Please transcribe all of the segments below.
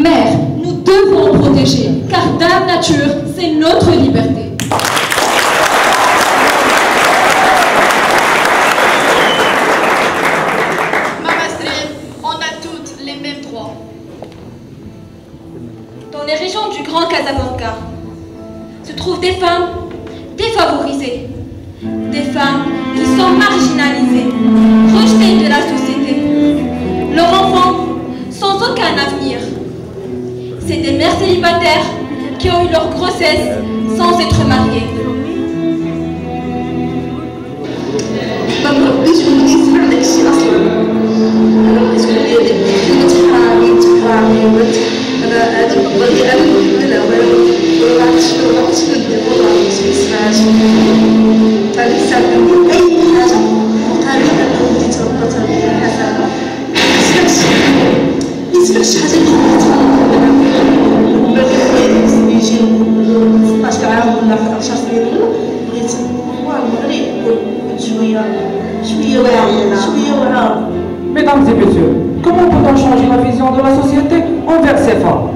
Mères, nous devons protéger, car Dame Nature, c'est notre liberté. Mama Stream, on a toutes les mêmes droits. Dans les régions du Grand Casablanca se trouvent des femmes défavorisées, des femmes qui sont marginalisées, rejetées de la société. Leurs enfants sans aucun avenir. C'est des mères célibataires qui ont eu leur grossesse sans être mariées. Mesdames et messieurs, comment peut-on changer la vision de la société envers ces femmes?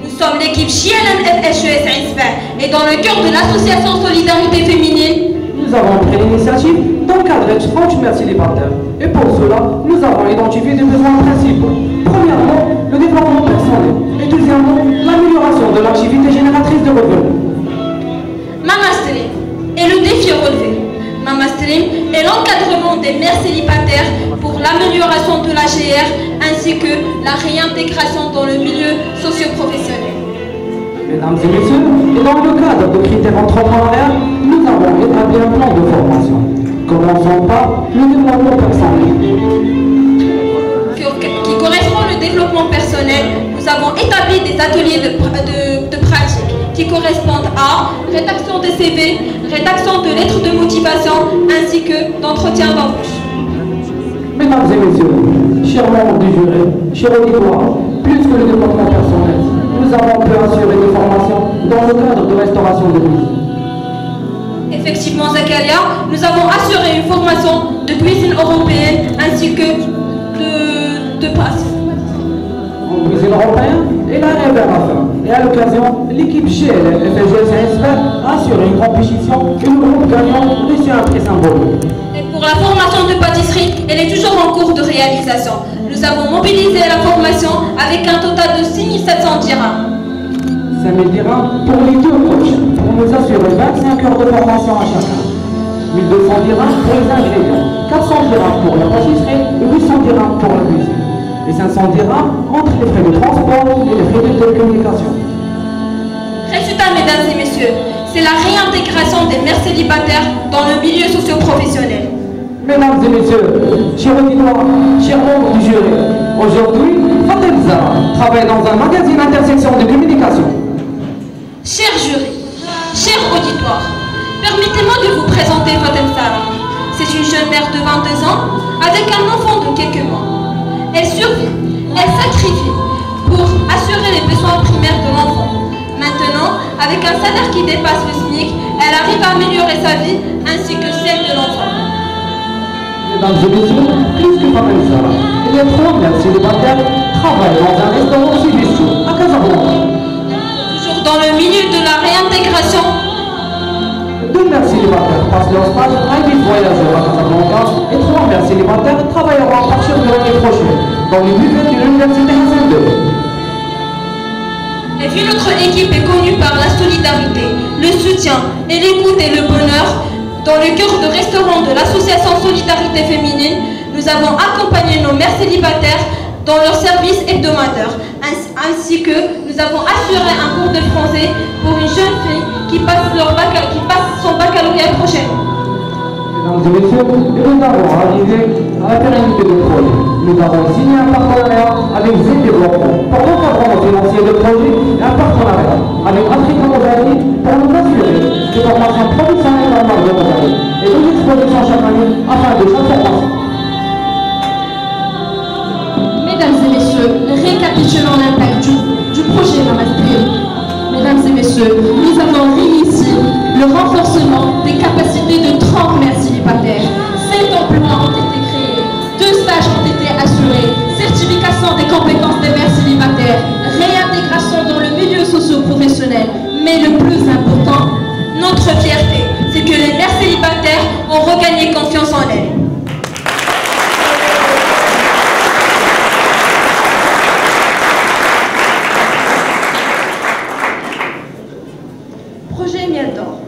Nous sommes l'équipe JLM-FHES et dans le cœur de l'association Solidarité Féminine, nous avons pris l'initiative d'encadrer 30 mères célibataires. Et pour cela, nous avons identifié des besoins principaux. Premièrement, le développement personnel. Et deuxièmement, l'amélioration de l'activité génératrice de revenus. Mama Stream est le défi relevé. Mama Stream est l'encadrement des mères célibataires pour l'amélioration de l'AGR ainsi que la réintégration dans le milieu socio-professionnel. Mesdames et messieurs, et dans le cadre de critères entrepreneuriaux, nous avons établi un plan de formation. Commençons par le développement personnel. Qui correspond au développement personnel, nous avons établi des ateliers de pratique qui correspondent à rédaction de CV, rédaction de lettres de motivation ainsi que d'entretien d'embauche. Mesdames et messieurs, chers membres du jury, chers auditoires, plus que le développement personnel, nous avons pu assurer des formations dans le cadre de restauration de cuisine. Effectivement, Zakaria, nous avons assuré une formation de cuisine européenne ainsi que de passe. En cuisine européenne, et la rêve à la fin. Et à l'occasion, l'équipe GLM FGS a assuré une compétition et le groupe gagnant reçut un prix symbolique. Et pour la formation de pâtisserie, elle est toujours en cours de réalisation. Nous avons mobilisé la formation avec un total de 6 700 dirhams. 5 000 dirhams pour les deux coachs, pour nous assurer 25 heures de formation à chacun. 1 200 dirhams pour les ingrédients, 400 dirhams pour la pâtisserie et 800 dirhams pour la cuisine. Et 500 dirhams entre les frais de transport et les frais de télécommunication. Résultat, mesdames et messieurs, c'est la réintégration des mères célibataires dans le milieu socio-professionnel. Mesdames et messieurs, chers auditeurs, chers membres du jury, aujourd'hui, Fatem Zara travaille dans un magazine intersection de communication. Cher jury, cher auditoire, permettez-moi de vous présenter Fatem Zara. C'est une jeune mère de 22 ans avec un enfant de quelques mois. Elle survit, elle sacrifie pour assurer les besoins primaires de l'enfant. Maintenant, avec un salaire qui dépasse le SMIC, elle arrive à améliorer sa vie ainsi que celle de l'enfant. Mesdames et messieurs, plus que Fatem Zara, les 3 mères célibataires travaillent dans un restaurant Civisto à Casablanca. Toujours dans le milieu de la réintégration, 2 mères célibataires passent leur stage à Ibis Voyageurs à Casablanca et 3 mères célibataires travailleront à partir de l'année prochaine dans les buffets de l'Université Hassan II. et vu notre équipe est connue par la solidarité, le soutien et l'écoute et le bonheur, dans le cœur de restaurant de l'association Solidarité Féminine, nous avons accompagné nos mères célibataires dans leurs services hebdomadaires, ainsi que nous avons assuré un cours de français pour une jeune fille qui passe son baccalauréat prochainement. Mesdames et messieurs, nous avons arrivé à la pérennité du projet. Nous avons signé un partenariat avec Z Développement pour l'encadrement financier de projet et un partenariat avec Africa Mosaic pour nous assurer des formations professionnelles dans le marché de Mosaic et une exposition chaque année afin de chaque formation. Mesdames et messieurs, récapitulons l'impact du projet Mama Stream. Mesdames et messieurs, nous avons réussi le renforcement des capacités de 30 mères célibataires. 7 emplois ont été créés, 2 stages ont été assurés, certification des compétences des mères célibataires, personnel. Mais le plus important, notre fierté, c'est que les mères célibataires ont regagné confiance en elles. Projet Miel d'Or.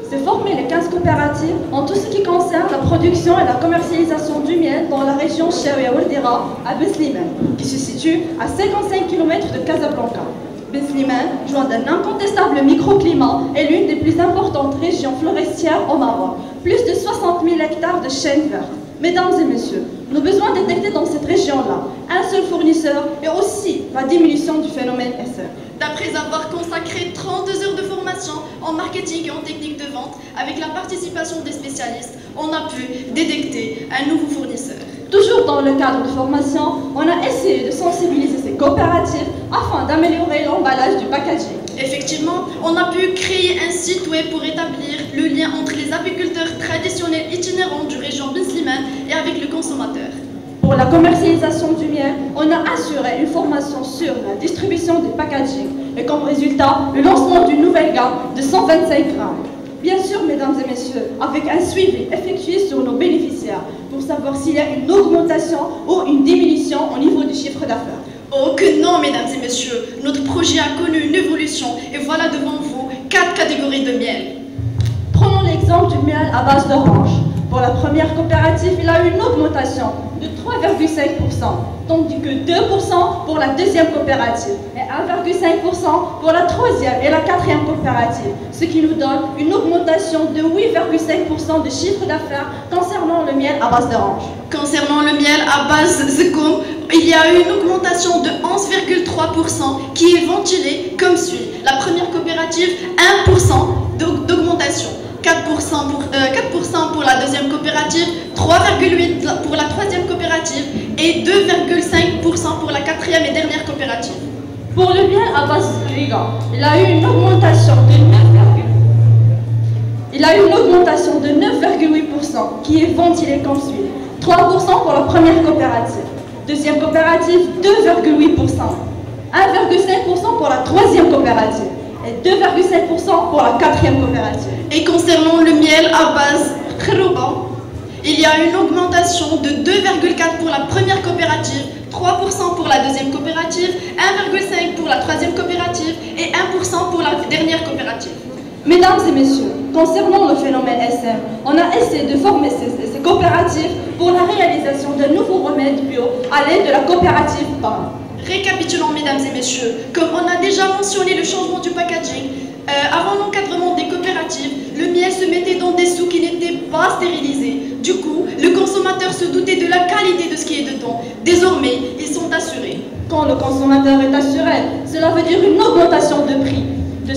C'est former les 15 coopératives en tout ce qui concerne la production et la commercialisation du miel dans la région Chaouia Ouldira à Beslimen, qui se situe à 55 km de Casablanca. Beslimen, joint d'un incontestable microclimat, est l'une des plus importantes régions forestières au Maroc. Plus de 60 000 hectares de chênes vertes. Mesdames et messieurs, nos besoins détectés dans cette région-là, un seul fournisseur et aussi la diminution du phénomène SM. D'après avoir consacré 32 heures de formation en marketing et en technique de vente, avec la participation des spécialistes, on a pu détecter un nouveau fournisseur. Toujours dans le cadre de formation, on a essayé de sensibiliser ces coopératives afin d'améliorer l'emballage du packaging. Effectivement, on a pu créer un site web pour établir le lien entre les apiculteurs traditionnels itinérants du région Beslimen et avec le consommateur. Pour la commercialisation du miel, on a assuré une formation sur la distribution des packaging et comme résultat, le lancement d'une nouvelle gamme de 125 grammes. Bien sûr, mesdames et messieurs, avec un suivi effectué sur nos bénéficiaires pour savoir s'il y a une augmentation ou une diminution au niveau du chiffre d'affaires. Oh que non, mesdames et messieurs, notre projet a connu une évolution et voilà devant vous 4 catégories de miel. Prenons l'exemple du miel à base d'orange. Pour la première coopérative, il a eu une augmentation de 3,5%, tandis que 2% pour la deuxième coopérative et 1,5% pour la troisième et la quatrième coopérative, ce qui nous donne une augmentation de 8,5% de chiffre d'affaires concernant le miel à base d'orange. Concernant le miel à base Zekoum, il y a eu une augmentation de 11,3% qui est ventilée comme suit. La première coopérative, 1% d'augmentation. 4% pour la deuxième coopérative, 3,8% pour la troisième coopérative et 2,5% pour la quatrième et dernière coopérative. Pour le miel à base Riga, il a eu une augmentation de 9,8% qui est ventilée comme suit. 3% pour la première coopérative, deuxième coopérative 2,8%, 1,5% pour la troisième coopérative et 2,5% pour la quatrième coopérative. Et concernant le miel à base Kherouba, il y a une augmentation de 2,4% pour la première coopérative, 3% pour la deuxième coopérative, 1,5% pour la troisième coopérative et 1% pour la dernière coopérative. Mesdames et messieurs, concernant le phénomène SM, on a essayé de former ces coopératives pour la réalisation d'un nouveau remède bio à l'aide de la coopérative PAM. Récapitulons, mesdames et messieurs, comme on a déjà mentionné le changement du packaging, avant l'encadrement des coopératives, le miel se mettait dans des seaux qui n'étaient pas stérilisés. Du coup, le consommateur se doutait de la qualité de ce qui est dedans. Désormais, ils sont assurés. Quand le consommateur est assuré, cela veut dire une augmentation de prix de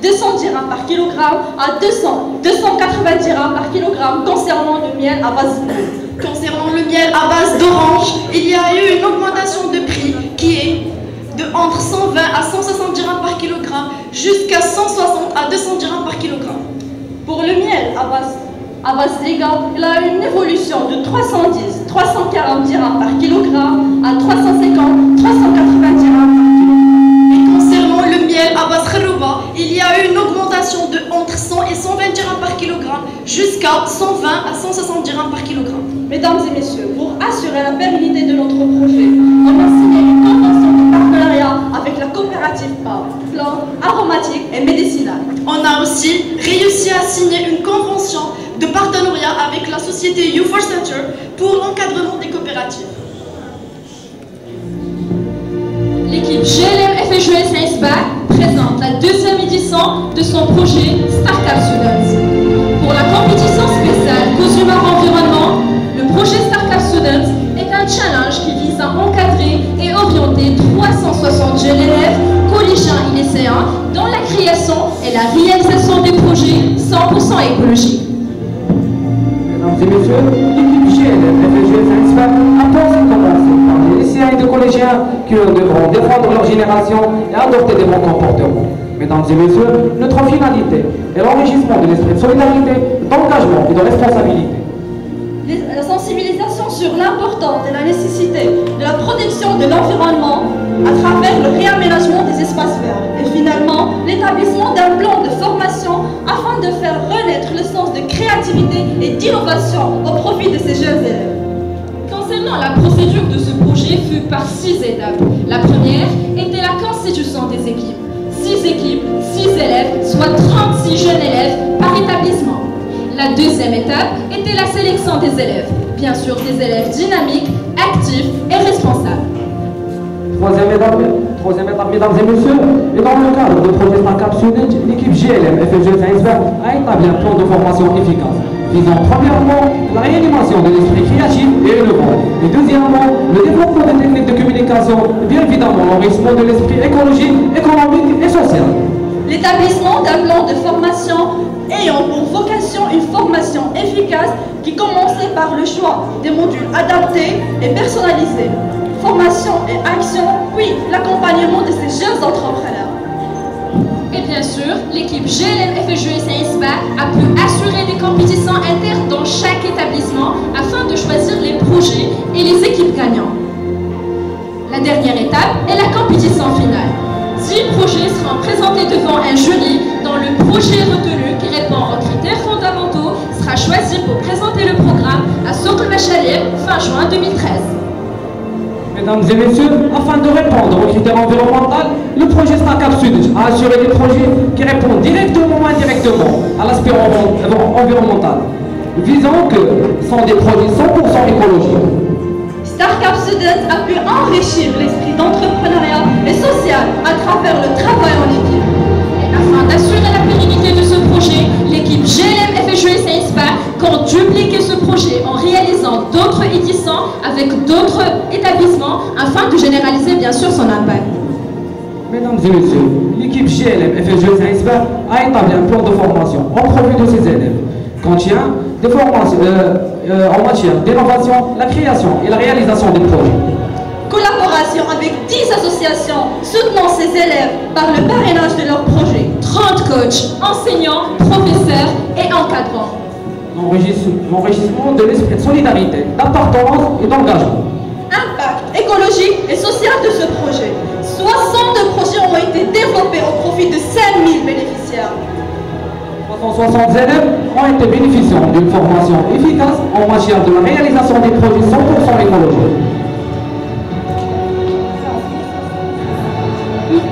200 dirhams par kilogramme à 280 dirhams par kilogramme concernant le miel à base de Concernant le miel à base d'orange, il y a eu une augmentation de prix qui est de entre 120 à 160 dirhams par kilogramme jusqu'à 160 à 200 dirhams par kilogramme. Pour le miel à base Riga, il a eu une évolution de 340 dirhams par kilogramme à 380 dirhams par kilogramme. Et concernant le miel à base Kherouba, il y a eu une augmentation de entre 100 et 120 dirhams par kilogramme jusqu'à 120 à 160 dirhams par kilogramme. Mesdames et messieurs, pour assurer la pérennité de notre projet, on a signé une convention de partenariat avec la coopérative PAM, plantes aromatiques et médicinales. On a aussi réussi à signer une convention de partenariat avec la société U4 Center pour l'encadrement des coopératives. L'équipe GLM FSJE Science Bac présente la deuxième édition de son projet Startup Students. Pour la compétition spéciale Cause Humain Environnement, le projet Startup Students est un challenge qui vise à encadrer et orienter 360 jeunes élèves, collégiens et lycéens dans la création et la réalisation des projets 100% écologiques. Mesdames et messieurs, l'équipe GLM FSJE Science Bac a pensé commencer par les lycéens et des collégiens qui devront défendre leur génération et adopter des bons comportements. Mesdames et messieurs, notre finalité est l'enrichissement de l'esprit de solidarité, d'engagement et de responsabilité. La sensibilisation sur l'importance et la nécessité de la protection de l'environnement à travers le réaménagement des espaces verts et finalement l'établissement d'un plan de formation afin de faire renaître le sens de créativité et d'innovation au profit de ces jeunes élèves. Concernant la procédure de ce projet fut par 6 étapes. La première était la constitution des équipes. 6 équipes, 6 élèves, soit 36 jeunes élèves par établissement. La deuxième étape était la sélection des élèves. Bien sûr, des élèves dynamiques, actifs et responsables. Troisième étape, mesdames et messieurs, et dans le cadre du projet Startup Student, l'équipe GLM FFG Scienceberg a établi un plan de formation efficace, visant premièrement la réanimation de l'esprit créatif et innovant, et deuxièmement le développement des techniques de communication, et bien évidemment l'enrichissement de l'esprit écologique, économique et social. L'établissement d'un plan de formation ayant pour vocation une formation efficace qui commençait par le choix des modules adaptés et personnalisés. Formation et action, puis l'accompagnement de ces jeunes entrepreneurs. Et bien sûr, l'équipe GLM FFG Scienceberg a pu assurer des compétitions internes dans chaque établissement afin de choisir les projets et les équipes gagnantes. La dernière étape est la compétition finale. 10 projets seront présentés devant un jury dont le projet retenu qui répond aux critères fondamentaux sera choisi pour présenter le programme à Socle Machalir fin juin 2013. Mesdames et messieurs, afin de répondre aux critères environnementaux, le projet Startup Student a assuré des projets qui répondent directement ou indirectement à l'aspect environnemental, visant que sont des projets 100% écologiques. Startup Student a pu enrichir l'esprit d'entrepreneuriat et social à travers le travail en équipe. Et afin d'assurer la pérennité de ce projet, l'équipe GLM FFG Scienceberg compte dupliquer ce projet en réalisant d'autres éditions avec d'autres établissements afin de généraliser bien sûr son impact. Mesdames et messieurs, l'équipe GLM FFG Scienceberg a établi un plan de formation en profit de ses élèves, contient des formations en matière d'innovation, la création et la réalisation des projets. Collaboration avec 10 associations soutenant ces élèves par le parrainage de leurs projets. 30 coachs, enseignants, professeurs et encadrants. L'enrichissement de l'esprit de solidarité, d'appartenance et d'engagement. Impact écologique et social de ce projet. 62 projets ont été développés au profit de 5000 bénéficiaires. 360 élèves ont été bénéficiants d'une formation efficace en matière de la réalisation des projets 100% écologiques.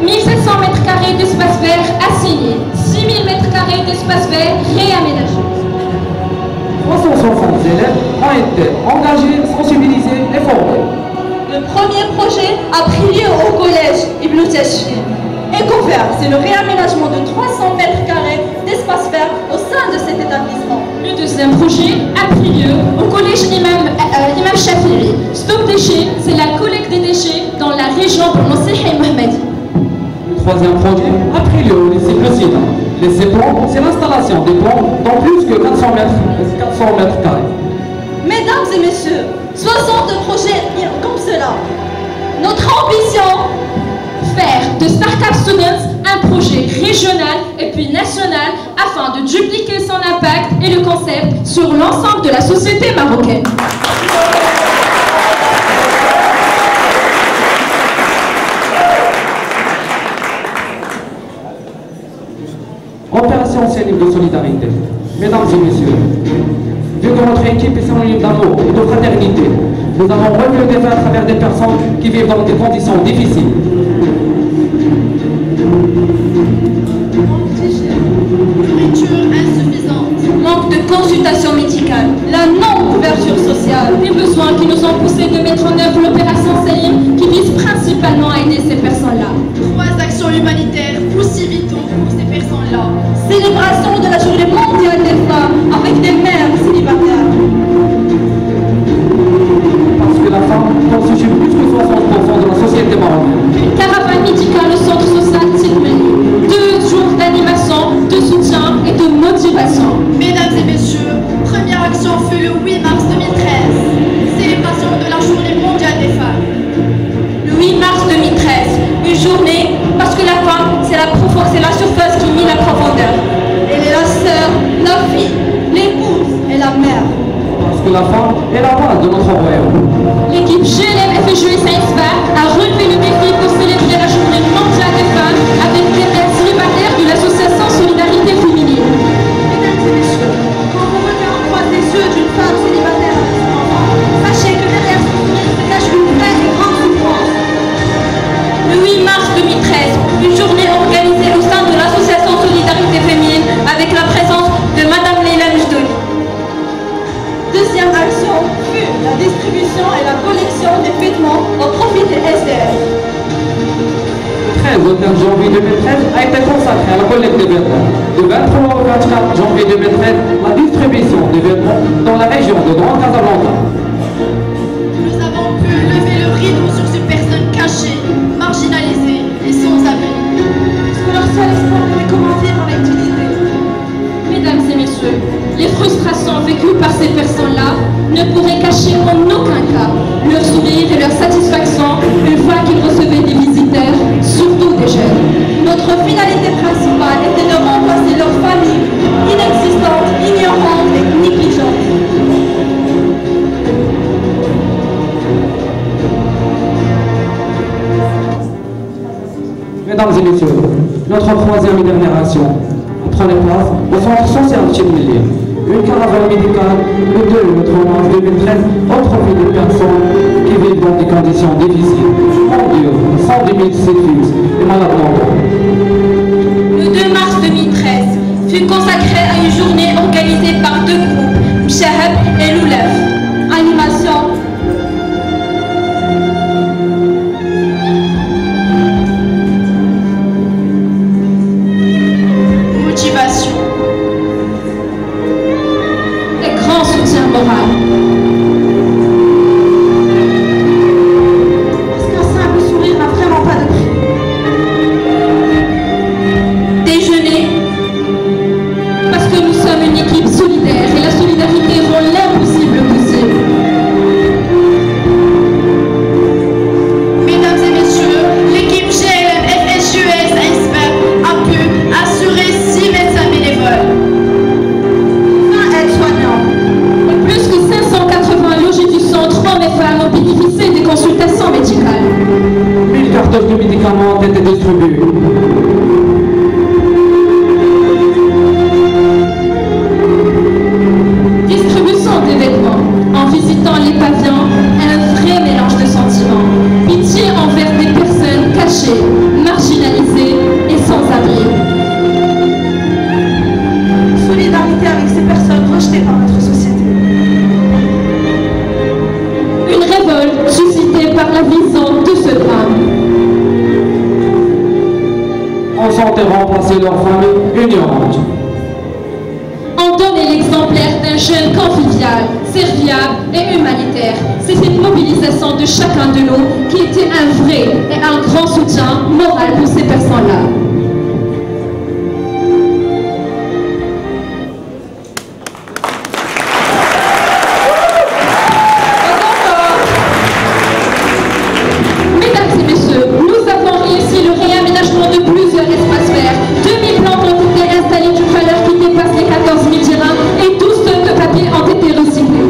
1700 m² d'espace vert assignés, 6000 m² d'espace vert réaménagés. 360 élèves ont été engagés, sensibilisés et formés. Le premier projet a pris lieu au collège Ibn Tachfin. Écovert, c'est le réaménagement de 300 m² d'espace vert au sein de cet établissement. Le deuxième projet a pris lieu au collège Imam Shafiri. Stop déchets, c'est la collecte des déchets dans la région de Nosih et Mohammadi. Le troisième projet a pris lieu au lycée Plessida. Les plans, c'est l'installation des plans dans plus que 400 m². Mesdames et messieurs, 62 projets comme cela. Notre ambition, faire de Startup Students un projet régional et puis national afin de dupliquer son impact et le concept sur l'ensemble de la société marocaine. Opération synonyme de solidarité. Mesdames et messieurs, vu que notre équipe est synonyme d'amour et de fraternité, nous avons relevé le défi à travers des personnes qui vivent dans des conditions difficiles. Nourriture insuffisante. Manque de consultation médicale. la non-couverture sociale. Des besoins qui nous ont poussé de mettre en œuvre l'opération Salim qui vise principalement à aider ces personnes-là. 3 actions humanitaires aussi vitaux pour ces personnes-là. Célébration de la journée mondiale des femmes avec des mères célibataires. Parce que la femme constitue plus que 60% de la société marocaine. Une caravane médicale au centre social Tilmeni. 2 jours d'animation, de soutien et de motivation. Mesdames et messieurs, première action fut le 8 mars 2013. Célébration de la journée mondiale des femmes. Le 8 mars 2013, une journée parce que la femme, c'est la surface qui nie la profondeur. Elle est la sœur, la fille, l'épouse et la mère. Parce que la femme est la base de notre royaume. L'équipe GLM FFG Scienceberg a relevé le défi pour célébrer la journée mondiale des femmes avec des mères célibataires de la a été consacrée à la collecte des vêtements. Du 23 au 24 janvier 2013, la distribution des vêtements dans la région de Grand Casablanca. Nous avons pu lever le rideau sur ces personnes cachées, marginalisées et sans abri. Parce que leur seul espoir est comment vivre avec dignité. Mesdames et messieurs, les frustrations vécues par ces personnes-là ne pourraient cacher en aucun cas leur sourire et leur satisfaction une fois qu'ils recevaient des visiteurs, surtout des jeunes. Notre finalité principale était de remplacer leur famille inexistante, ignorante et négligente. Mesdames et messieurs, notre troisième et dernière action prenait place au centre social de Chimilly. Une caravane médicale le 2 et le 3 mars 2013 au profit des personnes qui vivent dans des conditions difficiles, endurent, sans domicile et malades mentaux. Le 2 mars 2013 fut consacré à une journée organisée par deux groupes, Mshahab et Loulef. Animation, Motivation, Et grand soutien moral. parce qu'un simple sourire n'a vraiment pas de prix. Déjeuner, Parce que nous sommes une équipe solidaire et la solidarité rend l'impossible possible. mesdames et messieurs, l'équipe GLM FSJUS INSPER a pu assurer 6 médecins bénévoles. 20 aides-soignants, Et plus que 580 logés du centre hommes et femmes ont bénéficié des consultations médicales. 1000 cartouches de médicaments ont été distribuées. Distribution des vêtements. En visitant les pavillons, un vrai mélange de sentiments. Pitié envers des personnes cachées, marginalisées et sans abri. solidarité avec ces personnes rejetées par notre société. Une révolte suscitée par la vision de ce drame. On sentait remplacer leur famille ignorante. En donner l'exemplaire d'un jeune convivial, serviable et humanitaire. C'est cette mobilisation de chacun de nous qui était un vrai et un grand soutien moral pour ces personnes-là. Mesdames et messieurs, nous avons réussi le réaménagement de plusieurs espaces verts. 2000 plantes ont été installées d'une valeur qui dépasse les 14 000 dirhams et 12 tonnes de papier ont été recyclés.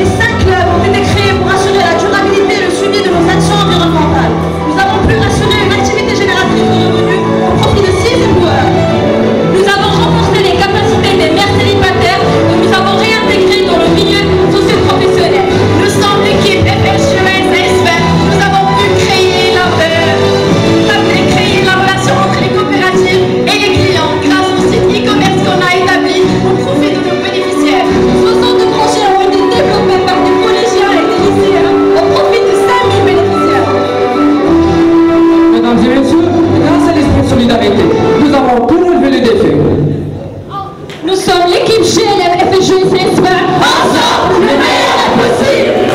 Et 5 clubs ont été créés pour assurer la durabilité et le suivi de nos actions environnementales. Nous avons pu assurer une activité génératrice de revenus au profit de 6 employeurs. nous avons renforcé les capacités des mères célibataires que nous avons réintégrées dans le milieu socio-professionnel. Nous sommes l'équipe FSJUS INSPER. Nous avons pu créer la relation entre les coopératives et les clients grâce au site e-commerce qu'on a établi au profit de nos bénéficiaires. 60 projets ont été développés par des collégiens et des lycéens au profit de 5000 bénéficiaires. Mesdames et messieurs, grâce à l'esprit de solidarité, nous avons pu relever les défis. Nous sommes l'équipe GLM FSJUS INSPER. Ensemble, le meilleur est possible.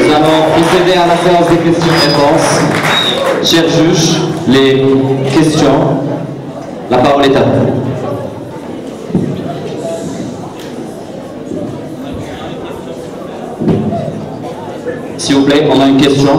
Nous allons procéder à la séance des questions-réponses. Chers juges, les questions, la parole est à vous. S'il vous plaît, on a une question.